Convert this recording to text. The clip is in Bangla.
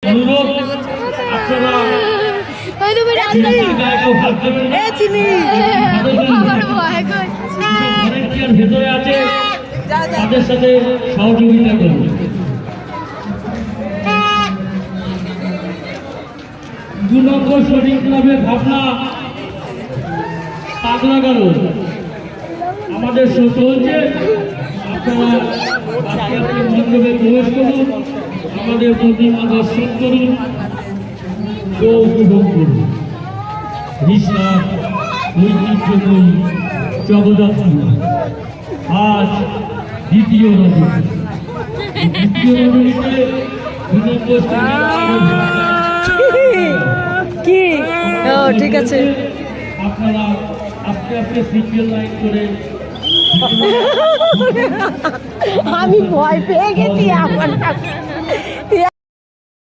অনুরোধ আপনারা ভেতরে আছে তাদের সাথে সহযোগিতা করুন। 2 নম্বর শরীর ক্লাবের ভাবনা পাগলা গারো আমাদের শো চলছে। আপনারা মণ্ডপে প্রবেশ করুন, আমাদের প্রতিমা দর্শন করুন, শো উপভোগ করুন। রিসার ঐতিহ্যময়ী জগদ্ধাত্রী আজ দ্বিতীয় রজনী। দ্বিতীয় রজনীতে 2 নম্বর কি ঠিক আছে, আপনারা আস্তে আস্তে সিঙ্গেল লাইন করে আমি ভয় পেয়ে গেছি আমার